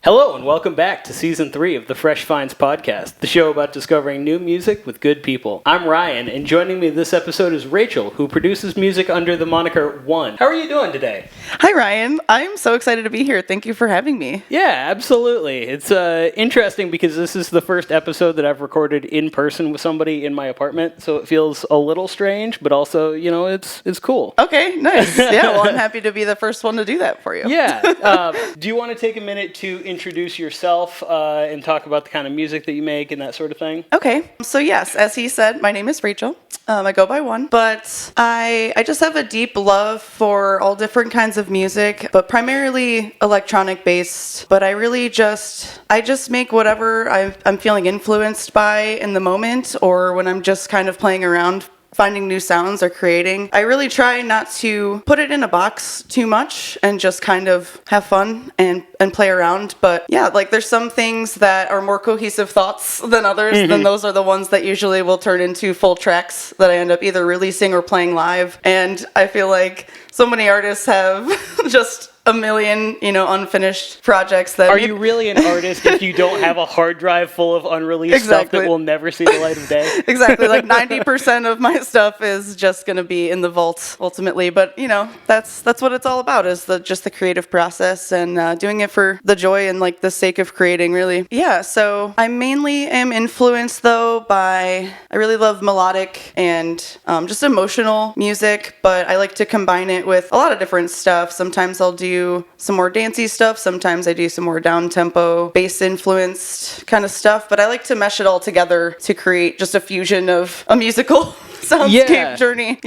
Hello and welcome back to Season 3 of the Fresh Finds Podcast, the show about discovering new music with good people. I'm Ryan, and joining me this episode is Rachel, who produces music under the moniker One. How are you doing today? Hi, Ryan. I'm so excited to be here. Thank you for having me. Yeah, absolutely. It's interesting because this is the first episode that I've recorded in person with somebody in my apartment, so it feels a little strange, but also, you know, it's cool. Okay, nice. Yeah, well, I'm happy to be the first one to do that for you. Yeah. Do you want to take a minute to introduce yourself and talk about the kind of music that you make and that sort of thing? Okay, so yes, as he said, my name is Rachel. I go by One, but I just have a deep love for all different kinds of music, but primarily electronic based. But I just make whatever I'm feeling influenced by in the moment, or when I'm just kind of playing around, finding new sounds or creating. I really try not to put it in a box too much and just kind of have fun and play around. But yeah, like there's some things that are more cohesive thoughts than others. Then those are the ones that usually will turn into full tracks that I end up either releasing or playing live. And I feel like so many artists have just a million, unfinished projects that... Are you really an artist if you don't have a hard drive full of unreleased stuff that will never see the light of day? Exactly. Like 90% of my stuff is just going to be in the vault ultimately. But, that's what it's all about, is just the creative process and doing it for the joy and like the sake of creating, really. Yeah, so I mainly am influenced, though, by... I really love melodic and just emotional music, but I like to combine it with a lot of different stuff. Sometimes I'll do some more dancey stuff. Sometimes I do some more down-tempo, bass-influenced kind of stuff. But I like to mesh it all together to create just a fusion of a musical soundscape journey,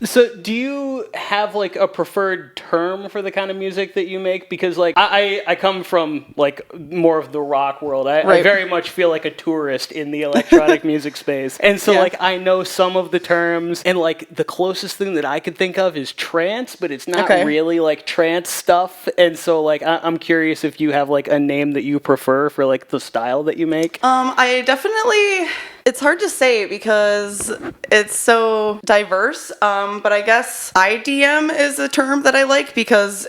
So do you have like a preferred term for the kind of music that you make? Because like I come from like more of the rock world. I very much feel like a tourist in the electronic music space. And so like I know some of the terms, and like the closest thing that I could think of is trance, but it's not really like trance stuff. And so like I'm curious if you have like a name that you prefer for like the style that you make. I definitely... It's hard to say because it's so diverse, but I guess IDM is a term that I like because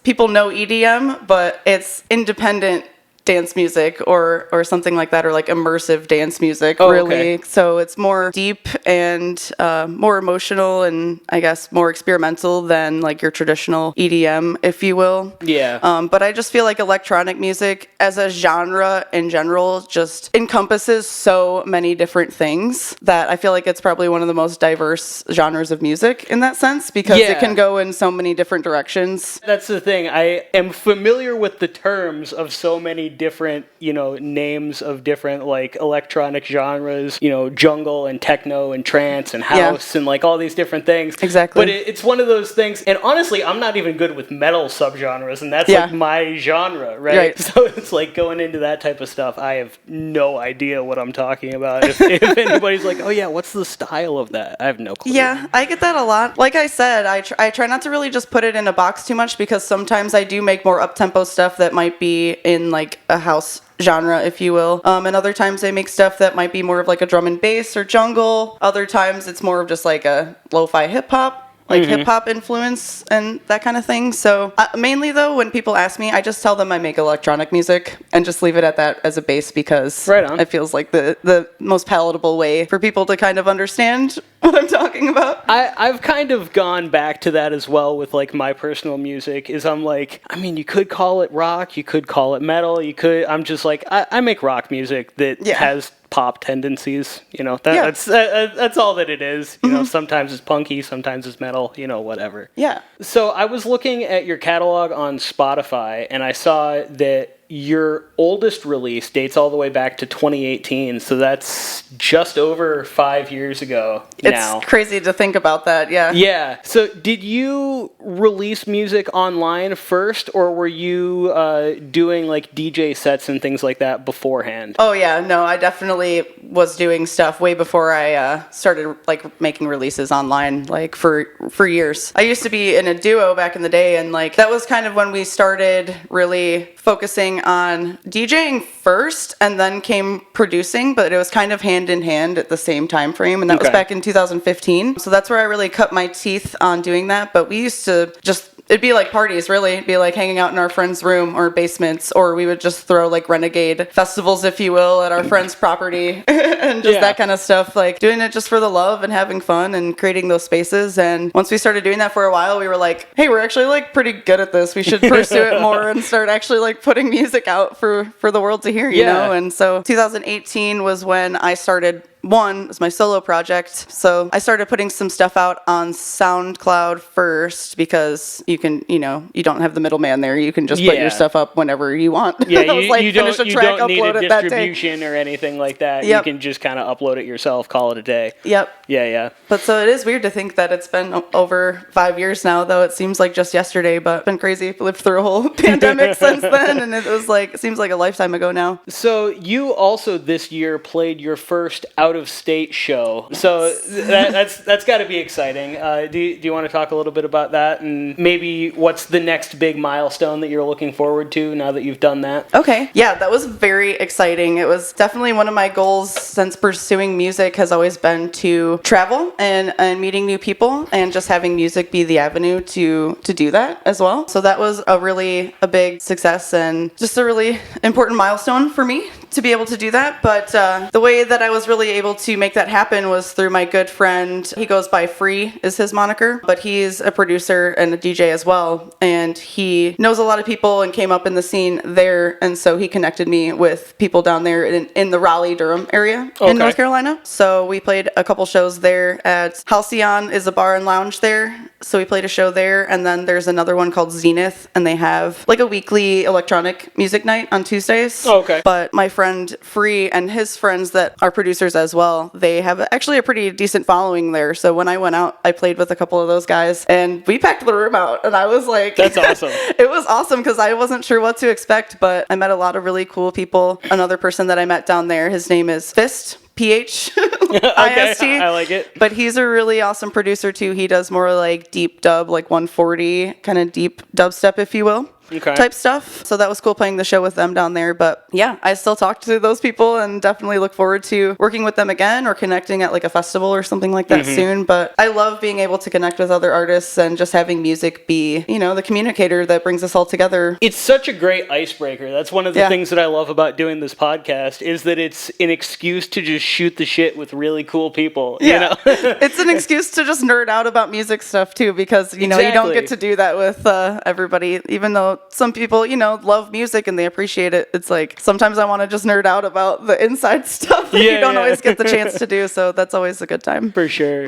people know EDM, but it's independent dance music or something like that, or like immersive dance music, really. Okay. So it's more deep and more emotional and I guess more experimental than like your traditional EDM, if you will. Yeah. But I just feel like electronic music as a genre in general just encompasses so many different things that I feel like it's probably one of the most diverse genres of music in that sense, because it can go in so many different directions. That's the thing. I am familiar with the terms of so many different, names of different like electronic genres, jungle and techno and trance and house and like all these different things. Exactly. But it's one of those things, and honestly, I'm not even good with metal subgenres, and that's like my genre, right? So it's like going into that type of stuff, I have no idea what I'm talking about. If anybody's like, oh yeah, what's the style of that? I have no clue. Yeah, I get that a lot. Like I said, I try not to really just put it in a box too much, because sometimes I do make more up-tempo stuff that might be in like a house genre, if you will. And other times I make stuff that might be more of like a drum and bass or jungle. Other times it's more of just like a lo-fi hip-hop. Like hip-hop influence and that kind of thing. So mainly, though, when people ask me, I just tell them I make electronic music and just leave it at that as a base, because it feels like the most palatable way for people to kind of understand what I'm talking about. I've kind of gone back to that as well with like my personal music, is I'm like, I mean, you could call it rock, you could call it metal, I'm just like, I make rock music that has pop tendencies, that's all that it is. Sometimes it's punky, sometimes it's metal, whatever. Yeah. So I was looking at your catalog on Spotify, and I saw that your oldest release dates all the way back to 2018, so that's just over 5 years ago now. It's crazy to think about that, yeah. Yeah. So did you release music online first, or were you doing like DJ sets and things like that beforehand? Oh yeah, no, I definitely was doing stuff way before I started like making releases online, like for years. I used to be in a duo back in the day, and like that was kind of when we started really focusing on DJing first, and then came producing, but it was kind of hand in hand at the same time frame, and that was back in 2015. So that's where I really cut my teeth on doing that. But we used to just it'd be like parties, really. It'd be like hanging out in our friend's room or basements, or we would just throw like renegade festivals, if you will, at our friend's property and just that kind of stuff. Like doing it just for the love and having fun and creating those spaces. And once we started doing that for a while, we were like, hey, we're actually like pretty good at this. We should pursue it more and start actually like putting music out for the world to hear, you know? And so 2018 was when I started one is my solo project. So I started putting some stuff out on SoundCloud first because you can, you know, you don't have the middleman there. You can just put your stuff up whenever you want. Yeah, you don't need a distribution or anything like that. You can just kind of upload it yourself, call it a day. Yeah. But so it is weird to think that it's been over 5 years now, though it seems like just yesterday, but it's been crazy. Lived through a whole pandemic since then, and it seems like a lifetime ago now. So you also this year played your first out-of-state show. So that's got to be exciting. Do you want to talk a little bit about that and maybe what's the next big milestone that you're looking forward to now that you've done that? Okay. Yeah, that was very exciting. It was definitely one of my goals since pursuing music has always been to travel and meeting new people and just having music be the avenue to do that as well. So that was a big success and just a really important milestone for me to be able to do that. But the way that I was really able to make that happen was through my good friend. He goes by Phrey is his moniker, but he's a producer and a DJ as well. And he knows a lot of people and came up in the scene there. And so he connected me with people down there in the Raleigh-Durham area in North Carolina. So we played a couple shows there at Halcyon is a bar and lounge there. So we played a show there. And then there's another one called Zenith. And they have like a weekly electronic music night on Tuesdays. But my friend Phrey and his friends that are producers as well, they have actually a pretty decent following there. So when I went out, I played with a couple of those guys and we packed the room out. And I was like, that's awesome. It was awesome because I wasn't sure what to expect, but I met a lot of really cool people. Another person that I met down there, his name is Fist. PH IST. I like it. But he's a really awesome producer too. He does more like deep dub, like 140 kind of deep dubstep, if you will. Type stuff. So that was cool playing the show with them down there. But yeah, I still talk to those people and definitely look forward to working with them again or connecting at like a festival or something like that soon. But I love being able to connect with other artists and just having music be, you know, the communicator that brings us all together. It's such a great icebreaker. That's one of the things that I love about doing this podcast is that it's an excuse to just shoot the shit with really cool people. You know? It's an excuse to just nerd out about music stuff too, because, you know, you don't get to do that with everybody, even though some people, you know, love music and they appreciate it. It's like sometimes I want to just nerd out about the inside stuff that you don't always get the chance to do. So that's always a good time. For sure.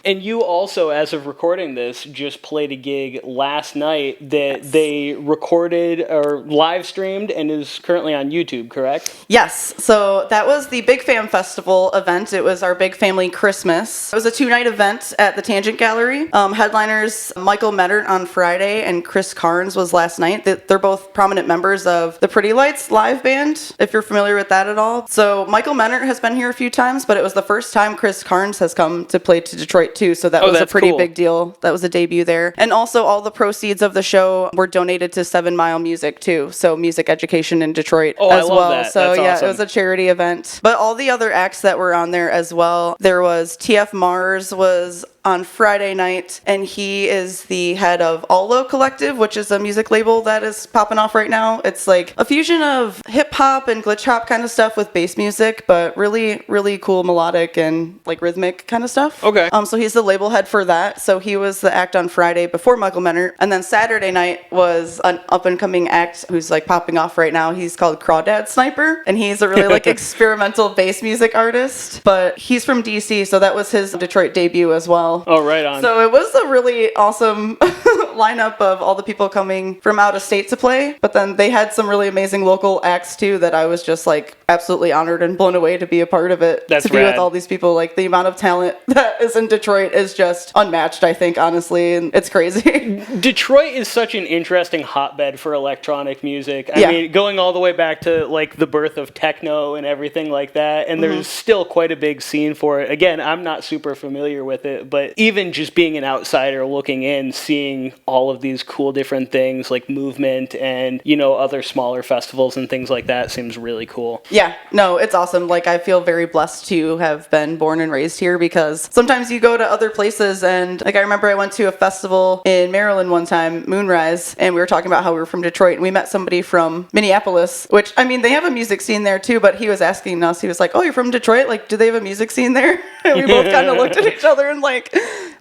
And you also, as of recording this, just played a gig last night that they recorded or live streamed and is currently on YouTube, correct? Yes. So that was the Big Fam Festival event. It was our Big Family Christmas. It was a 2-night event at the Tangent Gallery. Headliners Michael Mettert on Friday and Chris Carnes was last night. They're both prominent members of the Pretty Lights live band, if you're familiar with that at all. So Michael Mettert has been here a few times, but it was the first time Chris Carnes has come to play to Detroit too. So that was a pretty big deal. That was a debut there. And also all the proceeds of the show were donated to 7 Mile Music too. So music education in Detroit as well. That. So that's awesome. It was a charity event. But all the other acts that were on there as well, there was TF Mars was on Friday night, and he is the head of Allo Collective, which is a music label that is popping off right now. It's like a fusion of hip hop and glitch hop kind of stuff with bass music, but really, really cool melodic and like rhythmic kind of stuff. So he's the label head for that. So he was the act on Friday before Michael Mettert, and then Saturday night was an up and coming act who's like popping off right now. He's called Crawdad Sniper, and he's a really like experimental bass music artist, but he's from DC, so that was his Detroit debut as well. Oh, right on. So it was a really awesome lineup of all the people coming from out of state to play. But then they had some really amazing local acts too that I was just like absolutely honored and blown away to be a part of it. That's to be with all these people. Like the amount of talent that is in Detroit is just unmatched, I think, honestly. And it's crazy. Detroit is such an interesting hotbed for electronic music. I mean, going all the way back to like the birth of techno and everything like that. And there's still quite a big scene for it. Again, I'm not super familiar with it, but even just being an outsider looking in, seeing all of these cool different things like Movement and, other smaller festivals and things like that seems really cool. Yeah, no, it's awesome. Like, I feel very blessed to have been born and raised here, because sometimes you go to other places, and like I remember I went to a festival in Maryland one time, Moonrise, and we were talking about how we were from Detroit, and we met somebody from Minneapolis, which, I mean, they have a music scene there too, but he was asking us, he was like, oh, you're from Detroit? Like, do they have a music scene there? And we both kind of looked at each other and like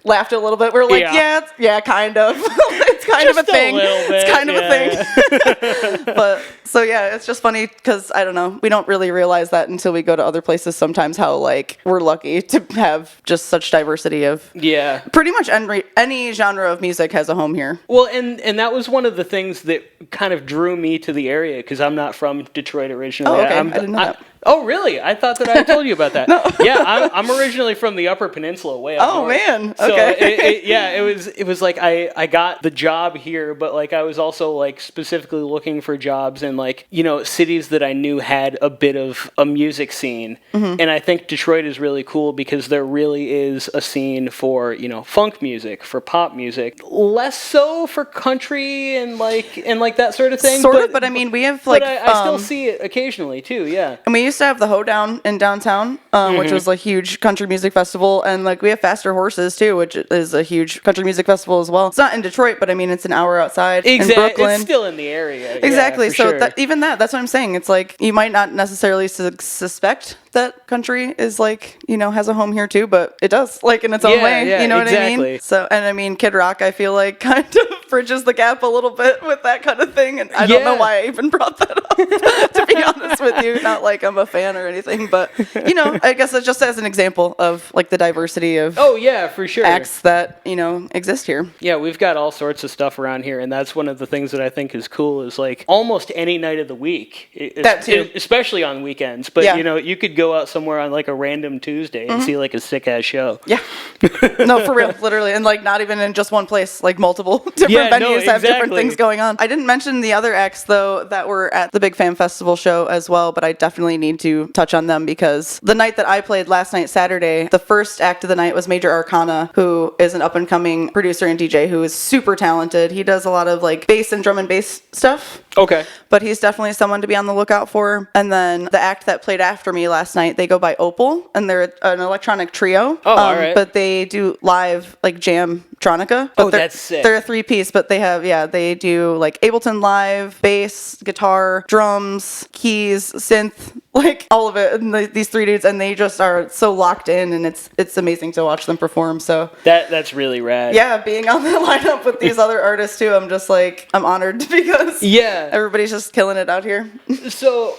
laughed a little bit. We were like, yeah, kind of. It's kind just of a thing. It's kind of a thing. But so yeah, it's just funny because I don't know, we don't really realize that until we go to other places sometimes, how like we're lucky to have just such diversity of pretty much any genre of music has a home here. Well, and that was one of the things that kind of drew me to the area, because I'm not from Detroit originally. Oh, okay. I didn't know that. Oh, really? I thought that I told you about that. No. Yeah, I'm originally from the Upper Peninsula, way up north. Oh, man. Okay. So it was like I got the job here, but like I was also like specifically looking for jobs in like, cities that I knew had a bit of a music scene. Mm-hmm. And I think Detroit is really cool because there really is a scene for, funk music, for pop music. Less so for country and like that sort of thing. But I mean, we have like... But I still see it occasionally too, yeah. And we used to have the Hoedown in downtown, which was a huge country music festival, and like we have Faster Horses too, which is a huge country music festival as well. It's not in Detroit, but I mean it's an hour outside in Brooklyn. It's still in the area. Exactly. Yeah, so sure. That's what I'm saying. It's like you might not necessarily suspect that country is like, has a home here too, but it does, like in its own way. Yeah, you know exactly. what I mean? So, and I mean, Kid Rock, I feel like kind of bridges the gap a little bit with that kind of thing. And I don't know why I even brought that up, to be honest with you. Not like I'm a fan or anything, but I guess it's just as an example of like the diversity of for sure acts that, exist here. Yeah, we've got all sorts of stuff around here, and that's one of the things that I think is cool is like almost any night of the week. That too. Especially on weekends. But, you could go out somewhere on like a random Tuesday and see like a sick ass show. Yeah. No, for real, literally. And like not even in just one place, like multiple different venues have different things going on. I didn't mention the other acts though that were at the Big Fan Festival show as well, but I definitely need to touch on them because the night that I played last night, Saturday, the first act of the night was Major Arcana, who is an up and coming producer and DJ who is super talented. He does a lot of like bass and drum and bass stuff. Okay. But he's definitely someone to be on the lookout for. And then the act that played after me last night, they go by Opal, and they're an electronic trio. Oh, all right. But they do live like jam-tronica. But that's sick. They're a 3-piece, but they do like Ableton Live, bass, guitar, drums, keys, synth, like all of it. And these three dudes, and they just are so locked in, and it's amazing to watch them perform. So that's really rad. Yeah, being on the lineup with these other artists too, I'm just like, I'm honored because everybody's just killing it out here. So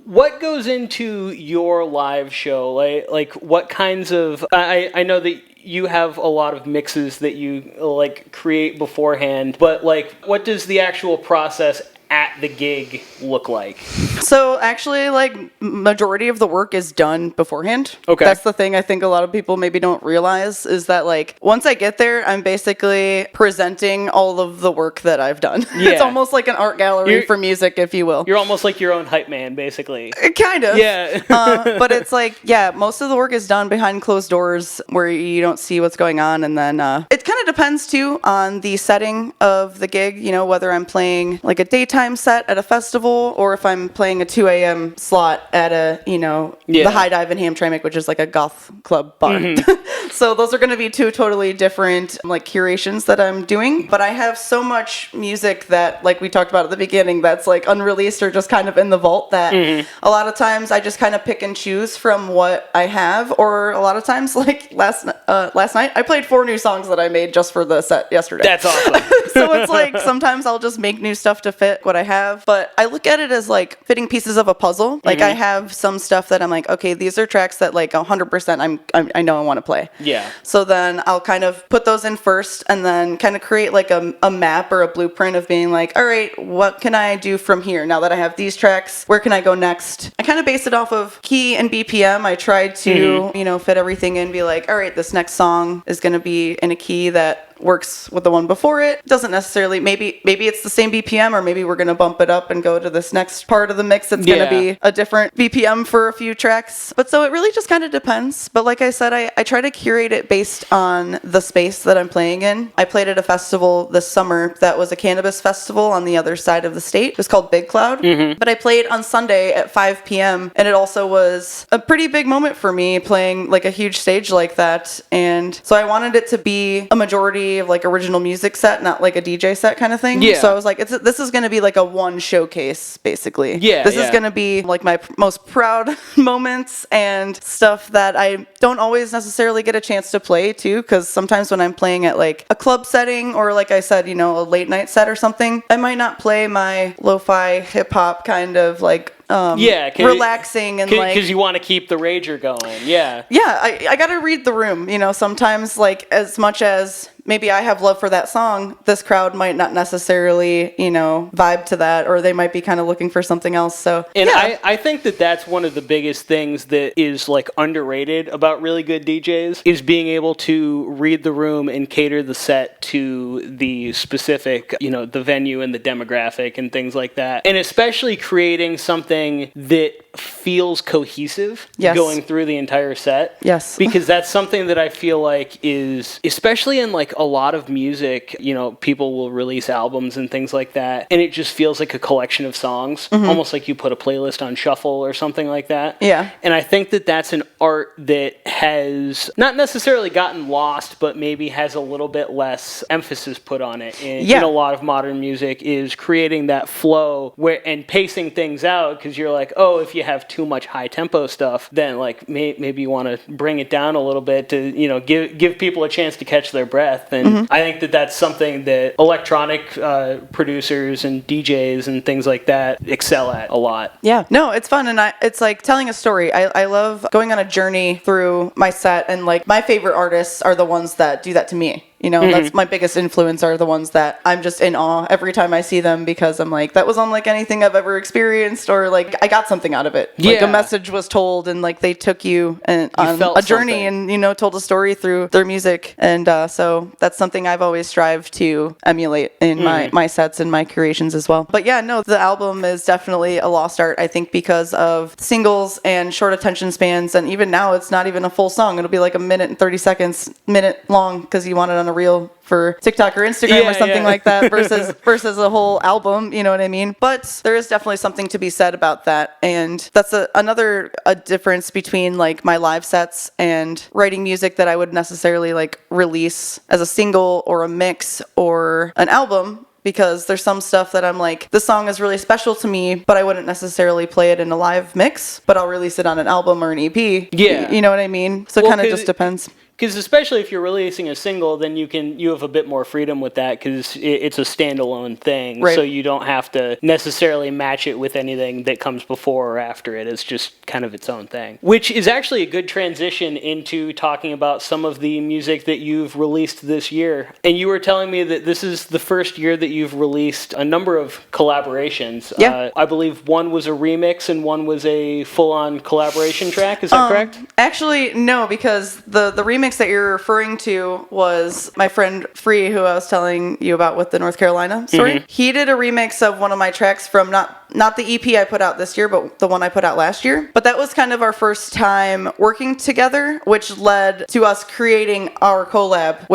what goes into your live show? Like what kinds of... I know that you have a lot of mixes that you like create beforehand, but like what does the actual process at the gig look like? So actually, like, majority of the work is done beforehand. Okay. That's the thing I think a lot of people maybe don't realize is that, like, once I get there, I'm basically presenting all of the work that I've done. Yeah. It's almost like an art gallery for music, if you will. You're almost like your own hype man, basically. Kind of. Yeah. But it's like, most of the work is done behind closed doors where you don't see what's going on. And then it kind of depends, too, on the setting of the gig, whether I'm playing, like, a daytime set at a festival or if I'm playing a 2 a.m. slot at the High Dive in Hamtramck, which is like a goth club bar. Mm-hmm. So those are going to be two totally different like curations that I'm doing. But I have so much music that, like we talked about at the beginning, that's like unreleased or just kind of in the vault that a lot of times I just kind of pick and choose from what I have. Or a lot of times, like last night, I played 4 new songs that I made just for the set yesterday. That's awesome. So it's like sometimes I'll just make new stuff to fit what I have, but I look at it as like fitting pieces of a puzzle. Like I have some stuff that I'm like, okay, these are tracks that like 100% I know I want to play. Yeah. So then I'll kind of put those in first and then kind of create like a map or a blueprint of being like, all right, what can I do from here? Now that I have these tracks, where can I go next? I kind of base it off of key and BPM. I tried to, fit everything in, be like, all right, this next song is going to be in a key that works with the one before it. Doesn't necessarily, maybe it's the same BPM, or maybe we're going to bump it up and go to this next part of the mix that's going to be a different BPM for a few tracks. But so it really just kind of depends. But like I said, I try to curate it based on the space that I'm playing in. I played at a festival this summer that was a cannabis festival on the other side of the state. It was called Big Cloud. But I played on Sunday at 5 p.m. and it also was a pretty big moment for me, playing like a huge stage like that. And so I wanted it to be a majority of like original music set, not like a DJ set kind of thing. So I was like, this is going to be like a one showcase, basically. This is going to be like my most proud moments and stuff that I don't always necessarily get a chance to play too, because sometimes when I'm playing at like a club setting, or like I said, you know, a late night set or something, I might not play my lo-fi hip hop kind of like relaxing and like, because you want to keep the rager going. I gotta read the room, you know. Sometimes, like, as much as maybe I have love for that song, this crowd might not necessarily, you know, vibe to that, or they might be kind of looking for something else. So, and I think that that's one of the biggest things that is like underrated about really good DJs, is being able to read the room and cater the set to the specific, you know, the venue and the demographic and things like that. And especially creating something that feels cohesive going through the entire set. Because that's something that I feel like is, especially in like a lot of music, you know, people will release albums and things like that, and it just feels like a collection of songs, almost like you put a playlist on shuffle or something like that. And I think that that's an art that has not necessarily gotten lost, but maybe has a little bit less emphasis put on it in a lot of modern music, is creating that flow and pacing things out, because you're like, oh, if you have too much high tempo stuff, then like maybe you want to bring it down a little bit to, you know, give people a chance to catch their breath. And I think that that's something that electronic producers and DJs and things like that excel at a lot. No, it's fun, and it's like telling a story. I love going on a journey through my set, and like my favorite artists are the ones that do that to me. You know, that's my biggest influence, are the ones that I'm just in awe every time I see them, because I'm like, that was unlike anything I've ever experienced, or like I got something out of it. Like a message was told, and like they took you on a journey and, you know, told a story through their music. And so that's something I've always strived to emulate in my sets and my creations as well. But the album is definitely a lost art, I think, because of singles and short attention spans. And even now, it's not even a full song. It'll be like a minute and 30 seconds, minute long, because you want it on a reel for TikTok or Instagram or something like that, versus a whole album, you know what I mean? But there is definitely something to be said about that. And that's another difference between like my live sets and writing music that I would necessarily like release as a single or a mix or an album. Because there's some stuff that I'm like, this song is really special to me, but I wouldn't necessarily play it in a live mix, but I'll release it on an album or an EP. You know what I mean? So it kind of just depends. Because especially if you're releasing a single, then you have a bit more freedom with that, because it's a standalone thing. Right. So you don't have to necessarily match it with anything that comes before or after it. It's just kind of its own thing. Which is actually a good transition into talking about some of the music that you've released this year. And you were telling me that this is the first year that you've released a number of collaborations. I believe one was a remix and one was a full-on collaboration track. Is that correct? Actually, no, because the remix that you're referring to was my friend Phrey, who I was telling you about with the North Carolina story. He did a remix of one of my tracks from not the EP I put out this year, but the one I put out last year. But that was kind of our first time working together, which led to us creating our collab,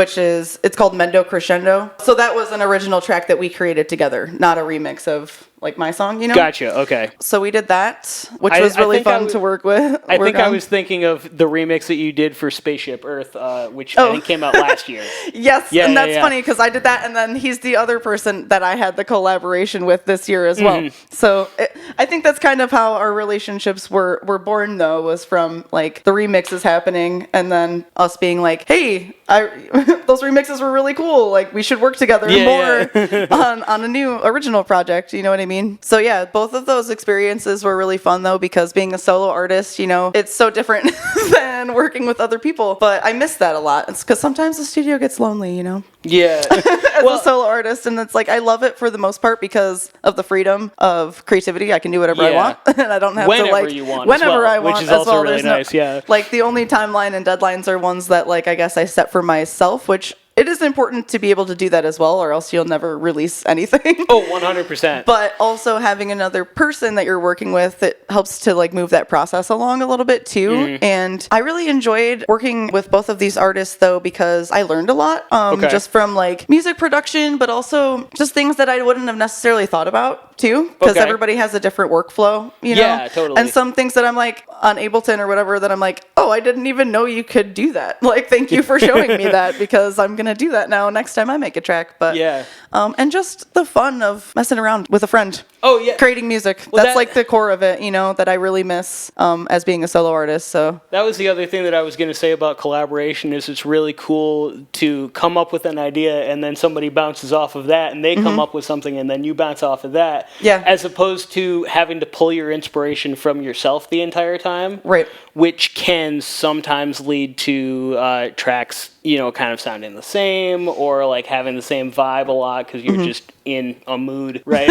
it's called Mendo Crescendo. So that was an original track that we created together, not a remix of like my song, you know? Gotcha, okay. So we did that, which was really fun to work with. I think I was thinking of the remix that you did for Spaceship Earth, which I think came out last year. Yes, and that's funny, because I did that, and then he's the other person that I had the collaboration with this year as well. So I think that's kind of how our relationships were born, though, was from like the remixes happening, and then us being like, hey, those remixes were really cool. Like, we should work together more on a new original project, you know what I mean? So yeah, both of those experiences were really fun, though, because being a solo artist, you know, it's so different than working with other people. But I miss that a lot. It's because sometimes the studio gets lonely, you know? Yeah. As a solo artist, and it's like, I love it for the most part because of the freedom of creativity. I can do whatever I want, and I don't have whenever to like you want whenever I want, which is also really nice. Like the only timeline and deadlines are ones that like I guess I set for myself, which it is important to be able to do that as well, or else you'll never release anything. Oh, 100%. But also having another person that you're working with, it helps to like move that process along a little bit too. Mm-hmm. And I really enjoyed working with both of these artists though, because I learned a lot just from like music production, but also just things that I wouldn't have necessarily thought about too, because everybody has a different workflow, you know? Yeah, totally. And some things that I'm like on Ableton or whatever that I'm like, oh, I didn't even know you could do that. Like, thank you for showing me that, because I'm going to do that now next time I make a track. But yeah. And just the fun of messing around with a friend. Oh, yeah. Creating music. Well, that's like the core of it, you know, that I really miss as being a solo artist. So that was the other thing that I was going to say about collaboration is it's really cool to come up with an idea and then somebody bounces off of that and they come up with something and then you bounce off of that. Yeah. As opposed to having to pull your inspiration from yourself the entire time. Right. Which can sometimes lead to tracks, you know, kind of sounding the same or like having the same vibe a lot because you're just in a mood, right?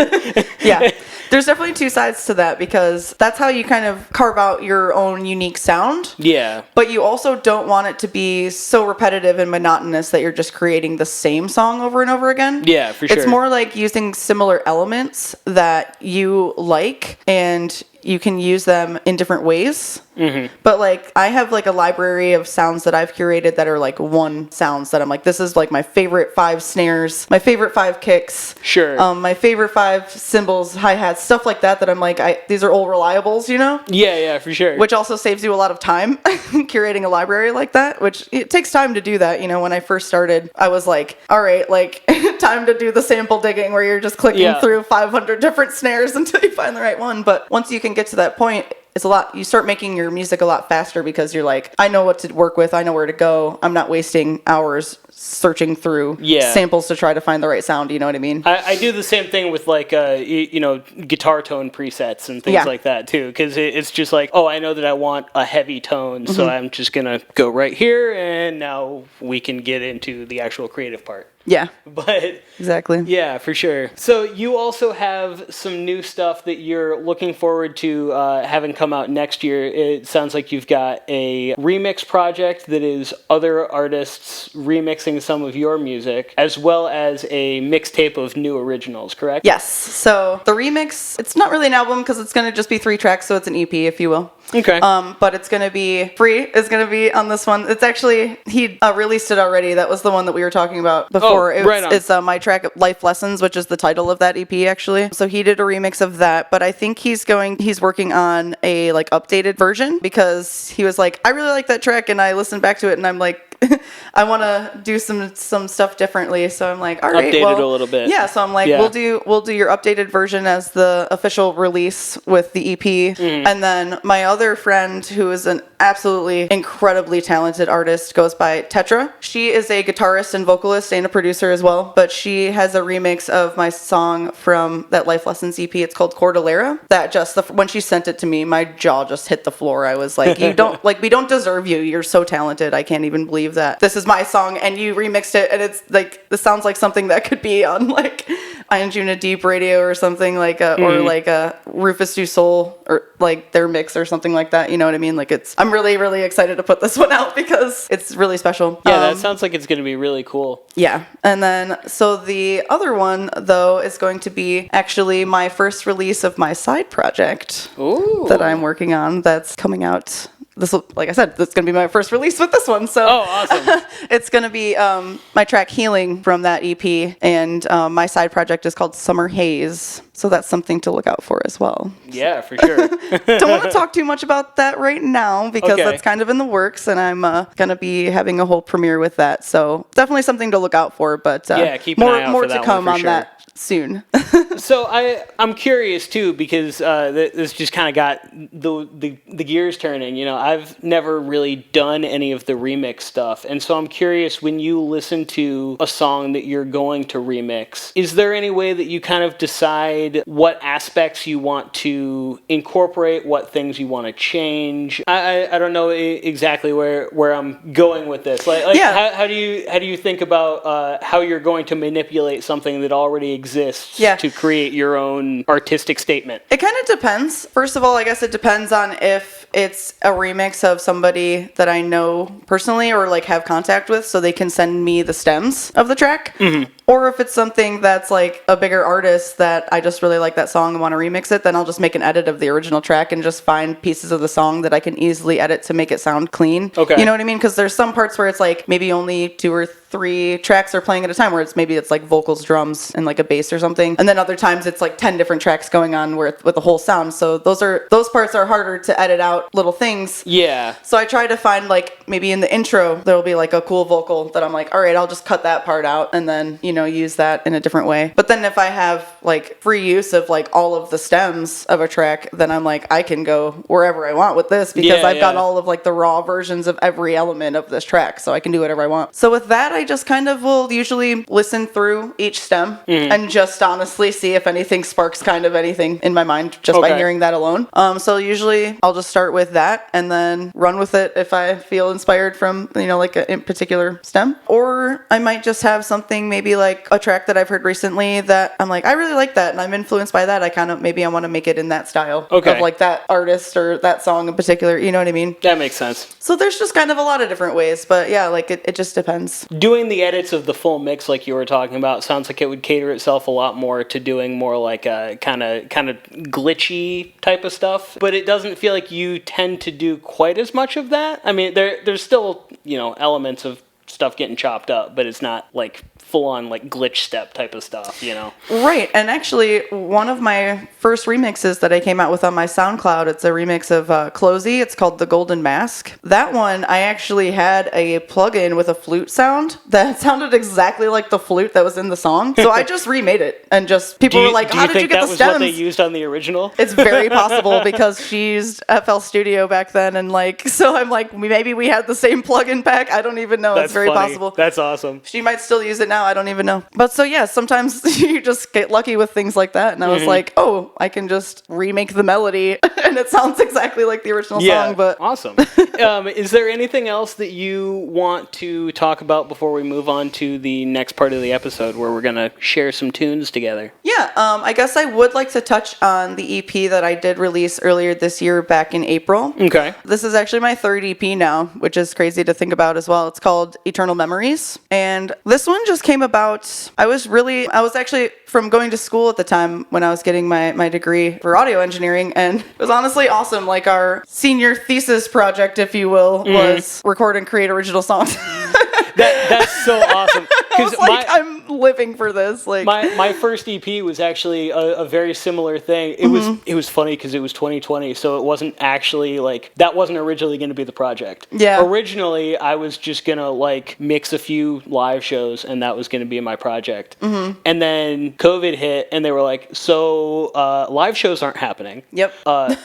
Yeah. There's definitely two sides to that, because that's how you kind of carve out your own unique sound. Yeah. But you also don't want it to be so repetitive and monotonous that you're just creating the same song over and over again. Yeah, for sure. It's more like using similar elements that you like, and you can use them in different ways. Mm-hmm. But like I have like a library of sounds that I've curated that are like one sounds that I'm like, this is like my favorite 5 snares, my favorite 5 kicks, sure, my favorite 5 cymbals, hi-hats, stuff like that I'm like, these are all reliables, you know? Yeah, for sure. Which also saves you a lot of time curating a library like that, which it takes time to do that. You know, when I first started, I was like, all right, like time to do the sample digging where you're just clicking through 500 different snares until you find the right one. But once you can get to that point, it's a lot, you start making your music a lot faster because you're like, I know what to work with, I know where to go, I'm not wasting hours searching through samples to try to find the right sound, you know what I mean? I do the same thing with like, you know, guitar tone presets and things like that too, because it's just like, oh, I know that I want a heavy tone, so I'm just going to go right here, and now we can get into the actual creative part. Yeah. But exactly. Yeah, for sure. So you also have some new stuff that you're looking forward to having come out next year. It sounds like you've got a remix project that is other artists remixing some of your music, as well as a mixtape of new originals, correct? Yes. So the remix, it's not really an album because it's going to just be 3 tracks, so it's an EP, if you will. Okay. But it's going to be Phrey is going to be on this one. It's actually, he released it already. That was the one that we were talking about before. It's my track Life Lessons, which is the title of that EP actually. So he did a remix of that, but I think he's working on a like updated version, because he was like, I really like that track, and I listened back to it and I'm like, I want to do some stuff differently. So I'm like, all right, updated a little bit. Yeah. So I'm like, we'll do your updated version as the official release with the EP. And then my other friend, who is an absolutely incredibly talented artist, goes by Tetra. She is a guitarist and vocalist and a producer as well, but she has a remix of my song from that Life Lessons EP. It's called Cordillera. That when she sent it to me, my jaw just hit the floor. I was like, we don't deserve you. You're so talented. I can't even believe that this is my song and you remixed it, and it's like, this sounds like something that could be on like Anjuna Deep Radio or something, like or like a Rufus Du Sol, or like their mix or something like that, you know what I mean? Like I'm really, really excited to put this one out because it's really special. Yeah, that sounds like it's going to be really cool. Yeah. And then so the other one though is going to be actually my first release of my side project that I'm working on, that's coming out. Like I said, this is going to be my first release with this one. So awesome. It's going to be my track Healing from that EP. And my side project is called Summer Haze. So that's something to look out for as well. Yeah, for sure. Don't want to talk too much about that right now, because that's kind of in the works, and I'm going to be having a whole premiere with that. So definitely something to look out for, but keep an eye out more for that to come on sure. that soon. So I'm curious too, because this just kind of got the gears turning. You know, I've never really done any of the remix stuff, and so I'm curious, when you listen to a song that you're going to remix, is there any way that you kind of decide what aspects you want to incorporate, what things you want to change? I don't know exactly where I'm going with this. How do you think about how you're going to manipulate something that already exists to create your own artistic statement? It kind of depends. First of all, I guess it depends on if it's a remix of somebody that I know personally or like have contact with, so they can send me the stems of the track. Or if it's something that's like a bigger artist that I just really like that song and want to remix it, then I'll just make an edit of the original track and just find pieces of the song that I can easily edit to make it sound clean. Okay. You know what I mean? Because there's some parts where it's like maybe only 2 or 3 tracks are playing at a time, where it's like vocals, drums, and like a bass or something. And then other times it's like 10 different tracks going on with the whole sound. So those parts are harder to edit out little things. Yeah. So I try to find like maybe in the intro there'll be like a cool vocal that I'm like, all right, I'll just cut that part out and then, use that in a different way. But then if I have like free use of like all of the stems of a track, then I'm like, I can go wherever I want with this because I've got all of like the raw versions of every element of this track, so I can do whatever I want. So with that, I just kind of will usually listen through each stem and just honestly see if anything sparks kind of anything in my mind just by hearing that alone. So usually I'll just start with that and then run with it if I feel inspired from, like a particular stem. Or I might just have something, maybe like a track that I've heard recently that I'm like, I really like that and I'm influenced by that. I want to make it in that style of like that artist or that song in particular. You know what I mean? That makes sense. So there's just kind of a lot of different ways, but yeah, like it just depends. Doing the edits of the full mix like you were talking about sounds like it would cater itself a lot more to doing more like a kind of glitchy type of stuff, but it doesn't feel like you tend to do quite as much of that. I mean, there's still, elements of stuff getting chopped up, but it's not like full-on like glitch step type of stuff, Right. And actually, one of my first remixes that I came out with on my SoundCloud, it's a remix of Closey. It's called The Golden Mask. That one, I actually had a plugin with a flute sound that sounded exactly like the flute that was in the song. So I just remade it, and just people were like, how did you get the stems? That was what they used on the original? It's very possible because she used FL Studio back then, and so I'm like, maybe we had the same plugin pack. I don't even know. It's very possible. That's awesome. She might still use it now. I don't even know. But so yeah, sometimes you just get lucky with things like that. And I was like, oh, I can just remake the melody and it sounds exactly like the original song. But awesome. Is there anything else that you want to talk about before we move on to the next part of the episode where we're going to share some tunes together? Yeah, I guess I would like to touch on the EP that I did release earlier this year back in April. Okay. This is actually my 3rd EP now, which is crazy to think about as well. It's called Eternal Memories. And this one just came about. I was actually from going to school at the time when I was getting my degree for audio engineering, and it was honestly awesome. Like our senior thesis project, if you will, was record and create original songs. That's so awesome. I was like, I'm living for this. Like my first EP was actually a very similar thing. It was funny because it was 2020, so it wasn't actually like that wasn't originally going to be the project. Yeah. Originally, I was just gonna like mix a few live shows, and that was going to be my project. And then COVID hit, and they were like, "So live shows aren't happening." Yep.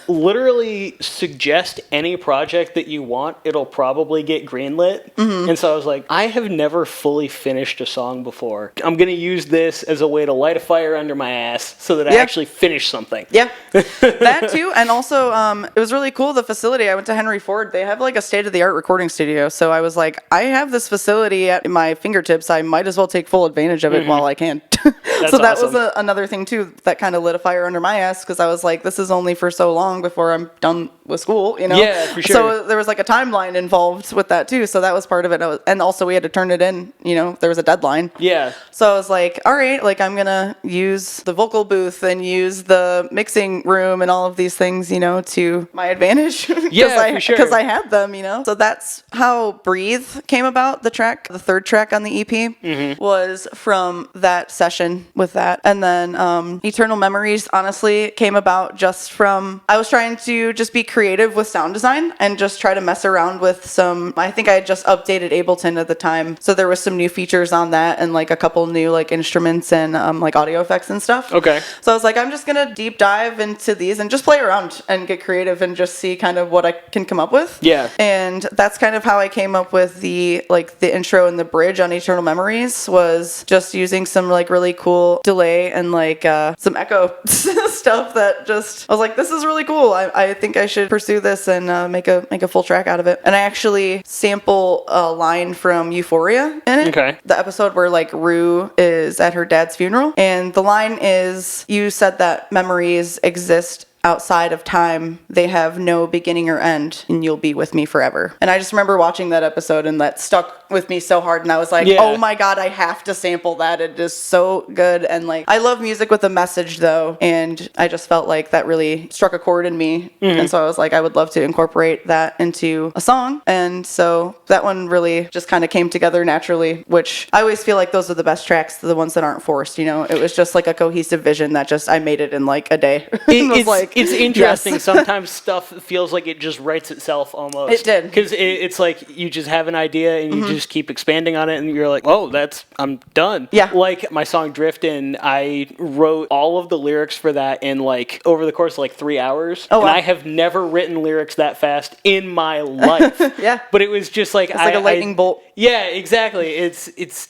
Literally suggest any project that you want; it'll probably get greenlit. And so I was like, I have never fully finished a song before. I'm going to use this as a way to light a fire under my ass so that I actually finish something. Yeah, that too. And also, it was really cool, the facility. I went to Henry Ford. They have like a state-of-the-art recording studio. So I was like, I have this facility at my fingertips. I might as well take full advantage of it while I can. So that awesome. was another thing too that kind of lit a fire under my ass, because I was like, this is only for so long before I'm done with school, Yeah, for sure. So there was like a timeline involved with that too. So that was part of it. And also we had to turn it in, there was a deadline. Yeah. So I was like, all right, like I'm going to use the vocal booth and use the mixing room and all of these things, to my advantage. Yeah, for sure. Because I had them, So that's how Breathe came about, the 3rd track on the EP was from that session with that. And then Eternal Memories honestly came about just from, I was trying to just be creative with sound design and just try to mess around with I think I had just updated Ableton at the time. So there was some new features on that and like a couple new like instruments and like audio effects and stuff. Okay. So I was like, I'm just going to deep dive into these and just play around and get creative and just see kind of what I can come up with. Yeah. And that's kind of how I came up with the intro and the bridge on Eternal Memories, was just using some like really cool delay and like some echo stuff that just, I was like, this is really cool. I think I should pursue this and make a full track out of it. And I actually sample a line from Euphoria in it. Okay. The episode where like Rue is at her dad's funeral, and the line is, you said that memories exist outside of time, they have no beginning or end, and you'll be with me forever. And I just remember watching that episode, and that stuck with me so hard, and I was like, oh my god, I have to sample that. It is so good. And like, I love music with a message though, and I just felt like that really struck a chord in me. And so I was like, I would love to incorporate that into a song. And so that one really just kind of came together naturally, which I always feel like those are the best tracks, the ones that aren't forced, you know. It was just like a cohesive vision that just I made it in like a day. It's interesting. Yes. Sometimes stuff feels like it just writes itself almost. It did. Because it's like you just have an idea and you just keep expanding on it, and you're like, oh, I'm done. Yeah. Like my song Driftin', I wrote all of the lyrics for that in like over the course of like 3 hours. Oh, wow. And I have never written lyrics that fast in my life. Yeah. But it was just like... It's like a lightning bolt. Yeah, exactly.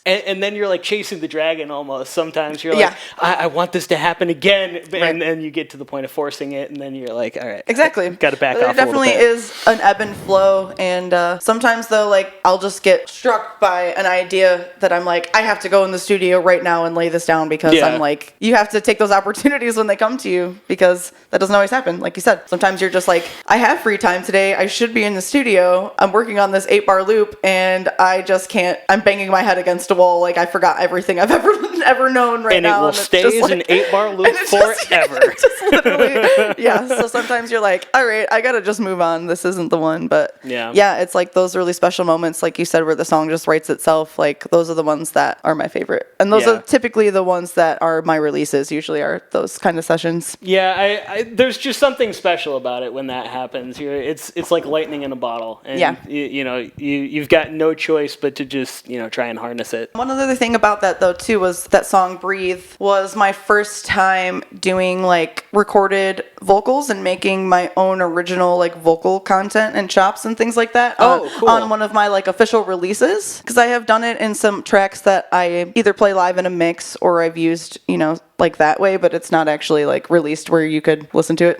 And then you're like chasing the dragon almost. Sometimes you're like, I want this to happen again. And you get to the point of forcing it, and then you're like, all right. Exactly. Got to back off a little bit. It definitely is an ebb and flow. And sometimes, though, like, I'll just get struck by an idea that I'm like, I have to go in the studio right now and lay this down, because I'm like, you have to take those opportunities when they come to you, because that doesn't always happen. Like you said, sometimes you're just like, I have free time today. I should be in the studio. I'm working on this 8-bar loop, and I just can't. I'm banging my head against a wall. Like, I forgot everything I've ever known right now. And it will stay as an 8-bar loop forever. Just literally, yeah. So sometimes you're like, all right, I gotta just move on. This isn't the one. But yeah, it's like those really special moments, like you said, where the song just writes itself. Like, those are the ones that are my favorite, and those are typically the ones that are my releases. Usually are those kind of sessions. Yeah, I there's just something special about it when that happens. It's like lightning in a bottle, and you've got no choice but to just try and harness it. One other thing about that though too was that song "Breathe" was my first time doing like recorded vocals and making my own original like vocal content and chops and things like that. Cool. On one of my like official releases, because I have done it in some tracks that I either play live in a mix or I've used like that way, but it's not actually like released where you could listen to it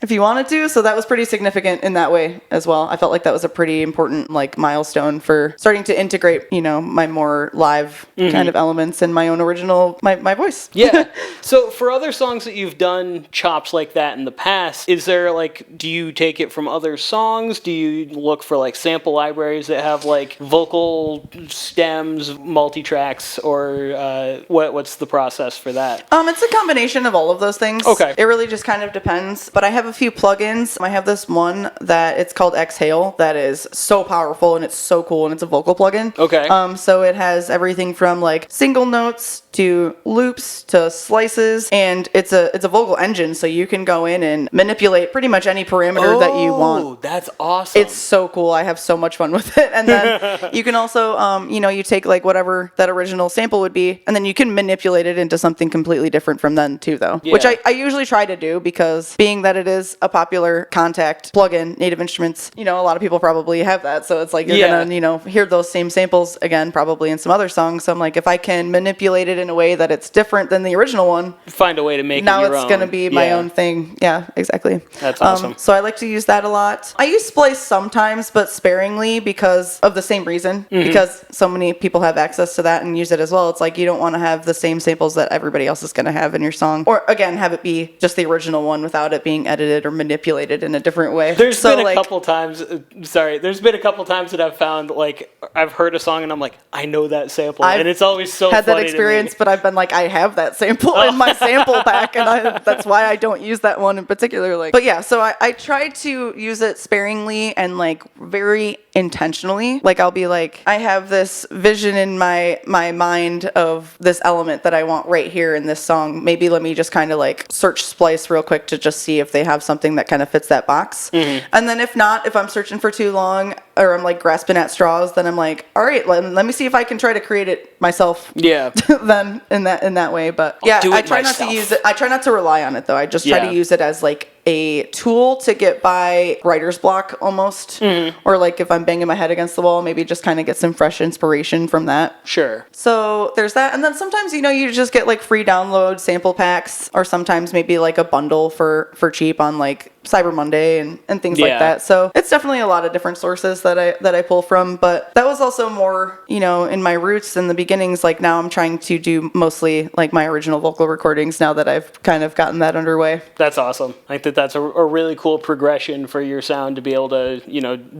if you wanted to. So that was pretty significant in that way as well. I felt like that was a pretty important like milestone for starting to integrate, my more live kind of elements and my own original, my voice. Yeah. So for other songs that you've done chops like that in the past, is there like, do you take it from other songs? Do you look for like sample libraries that have like vocal stems, multi-tracks, or what's the process for that? It's a combination of all of those things. Okay. It really just kind of depends. But I have a few plugins. I have this one that it's called Exhale that is so powerful and it's so cool, and it's a vocal plugin. Okay. So it has everything from like single notes to loops to slices, and it's a vocal engine, so you can go in and manipulate pretty much any parameter that you want. Oh, that's awesome. It's so cool. I have so much fun with it. And then you can also, you take like whatever that original sample would be, and then you can manipulate it into something completely different from then too, though. Yeah. Which I usually try to do, because being that it is a popular Contact plugin, Native Instruments, a lot of people probably have that. So it's like you're gonna, hear those same samples again, probably in some other songs. So I'm like, if I can manipulate it in a way that it's different than the original one, find a way to make now it your it's own. gonna be my own thing. Yeah, exactly. That's awesome. So I like to use that a lot. I use Splice sometimes, but sparingly, because of the same reason, because so many people have access to that and use it as well. It's like you don't want to have the same samples that everybody else is going to have in your song, or again, have it be just the original one without it being edited or manipulated in a different way. There's been a couple times that I've found, like, I've heard a song and I'm like, I know that sample, and it's always so had funny that experience, to me. But I've been like, I have that sample in my sample pack, and that's why I don't use that one in particular. Like, but yeah, so I try to use it sparingly and like very intentionally. Like, I'll be like, I have this vision in my mind of this element that I want right here in this song. Maybe let me just kind of like search Splice real quick to just see if they have something that kind of fits that box. And then if not, if I'm searching for too long or I'm like grasping at straws, then I'm like, all right, let me see if I can try to create it myself. Yeah. Then in that way. But yeah, I try not to use it. I try not to rely on it though. I just try to use it as like a tool to get by writer's block almost, or like if I'm banging my head against the wall, maybe just kind of get some fresh inspiration from that. Sure. So there's that, and then sometimes you just get like free download sample packs, or sometimes maybe like a bundle for cheap on like Cyber Monday and things like that. So it's definitely a lot of different sources. influences that I pull from, but that was also more, in my roots in the beginnings. Like now I'm trying to do mostly like my original vocal recordings now that I've kind of gotten that underway. That's awesome. I think that's a really cool progression for your sound to be able to,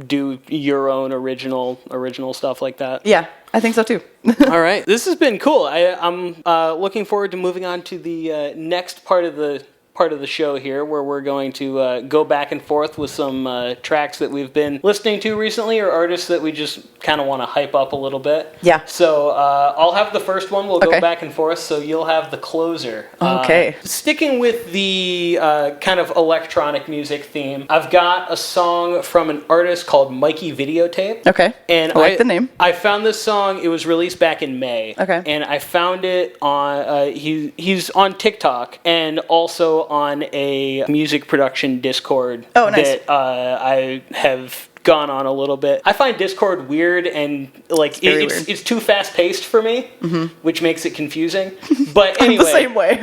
do your own original stuff like that. Yeah, I think so too. All right. This has been cool. I'm looking forward to moving on to the next part of the show here, where we're going to go back and forth with some tracks that we've been listening to recently, or artists that we just kind of want to hype up a little bit. Yeah. So I'll have the first one. We'll go back and forth, so you'll have the closer. Okay. Sticking with the kind of electronic music theme, I've got a song from an artist called Mikey Videotape. Okay. And I like the name. I found this song. It was released back in May. Okay. And I found it on he's on TikTok and also on a music production Discord. Oh, nice. That I have gone on a little bit. I find Discord weird, and like it's too fast paced for me, which makes it confusing. But anyway, I'm the same way.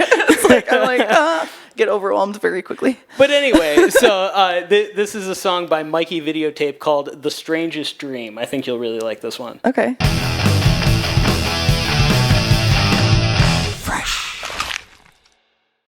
I'm like get overwhelmed very quickly. But anyway, so this is a song by Mikey Videotape called "The Strangest Dream." I think you'll really like this one. Okay. Fresh.